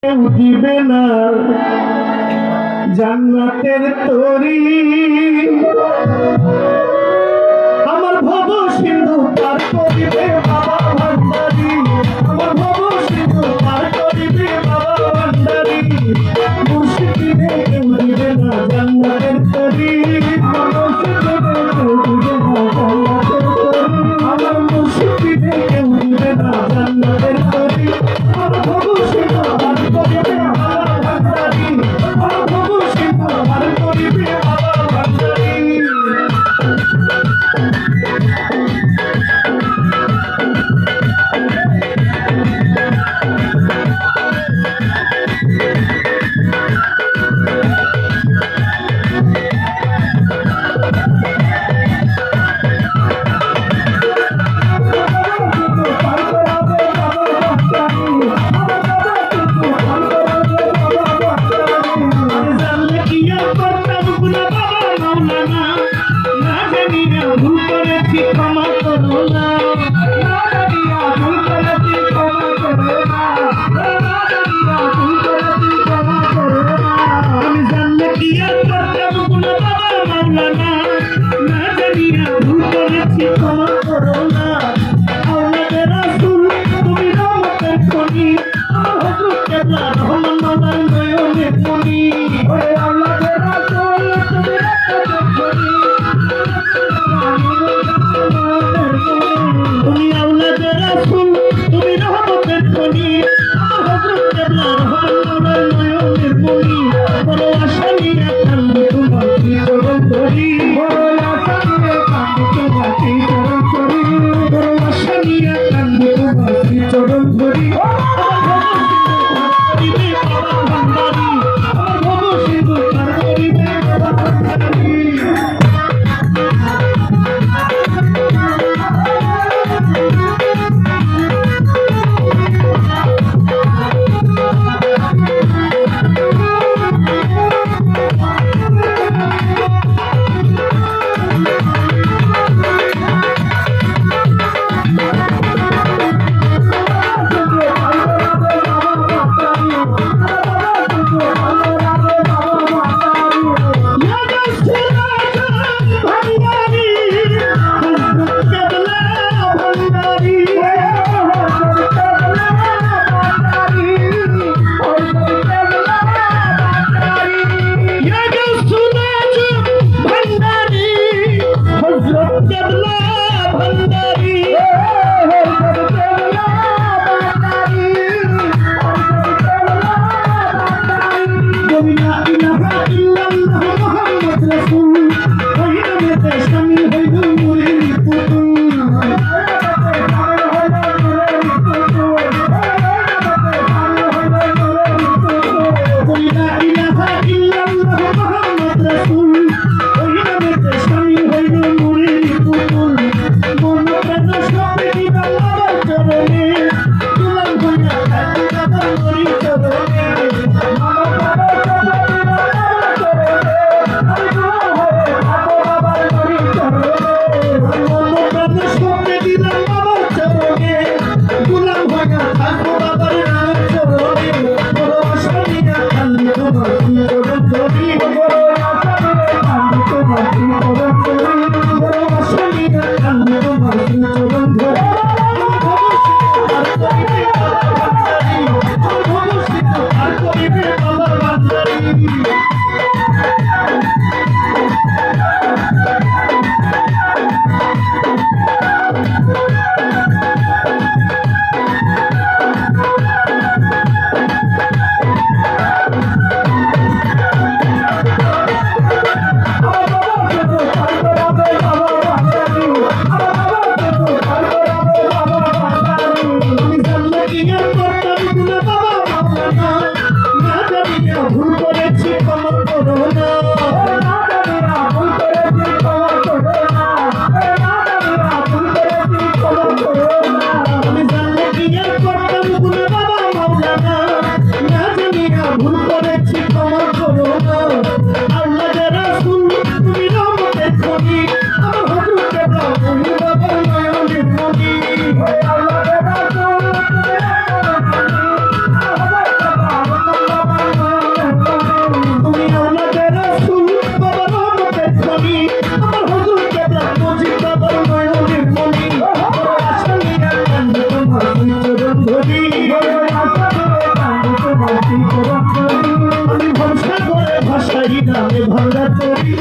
দিবে না জান্নাতের তরি আমার ভব সিন্ধু পার করিবে বাবা ভান্ডারি আমার ভব সিন্ধু পার করিবে বাবা ভান্ডারি মুর্শিদিনে কেউ দিবে না জান্নাতের তরি আমার মুর্শিদিনে কেউ দিবে না জান্নাতের তরি আমার ভব সিন্ধু পার করিবে বাবা ভান্ডারি আমার ভব সিন্ধু পার করিবে বাবা ভান্ডারি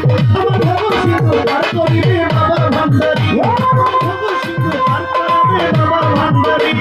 আমার ভব সিন্ধু পার করিবে বাবা ভান্ডারি আমার ভব সিন্ধু পার করাবে বাবা ভান্ডারি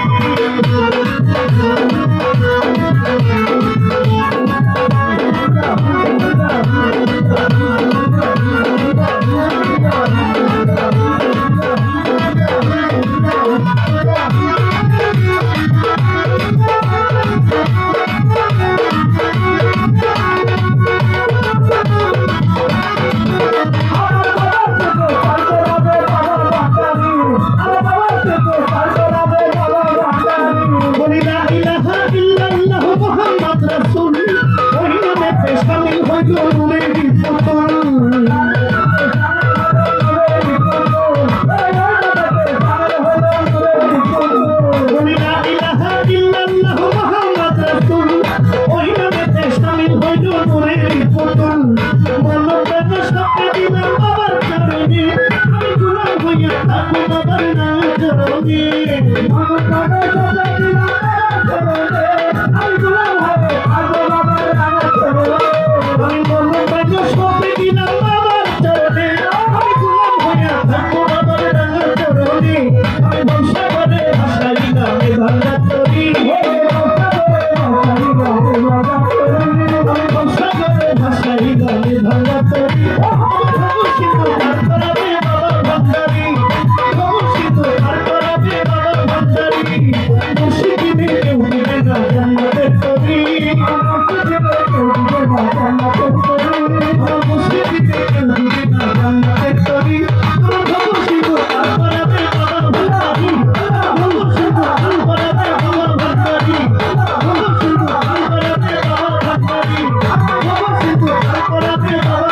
বলি লা ইলাহা ইল্লাল্লাহু মুহাম্মদ রাসূল ওই নামেতে শামিল হইল নূরের পুতুল বলি লা ইলাহা ইল্লাল্লাহু মুহাম্মদ রাসূল ওই নামেতে শামিল হইল নূরের পুতুল মনপ্রাণ সপে দিলাম বাবার চরণে আমি গোলাম হইয়া থাকবো বাবার না চরণে মনপ্রাণ সপে দিলাম আমি গোলাম হয়ে থাকবো বাবার না চরণে আমি মনপ্রাণ সপে দিলাম বাবার চরণে আমি গোলাম হইয়া থাকবো বাবার না চরণে আমি বংশা করে ভাষাই নামে ভাঙা তরি আমি বংশা করে ভাষাই নামে ভাঙা তরি সিন্ধু পার করাবে বাবা ভান্ডারি সিন্ধু পার করাবে বাবা ভান্ডারি মুর্শিদিনে কেউ দিবে না জান্নাতের তরি মুর্শিদিনে কেউ দিবে না জান্নাতের তরি আমার ভব সিন্ধু পার করাবে বাবা ভান্ডারি ভব সিন্ধু পার করাবে বাবা ভান্ডারি ভব সিন্ধু পার করাবে বাবা ভান্ডারি ভব সিন্ধু পার করাবে বাবা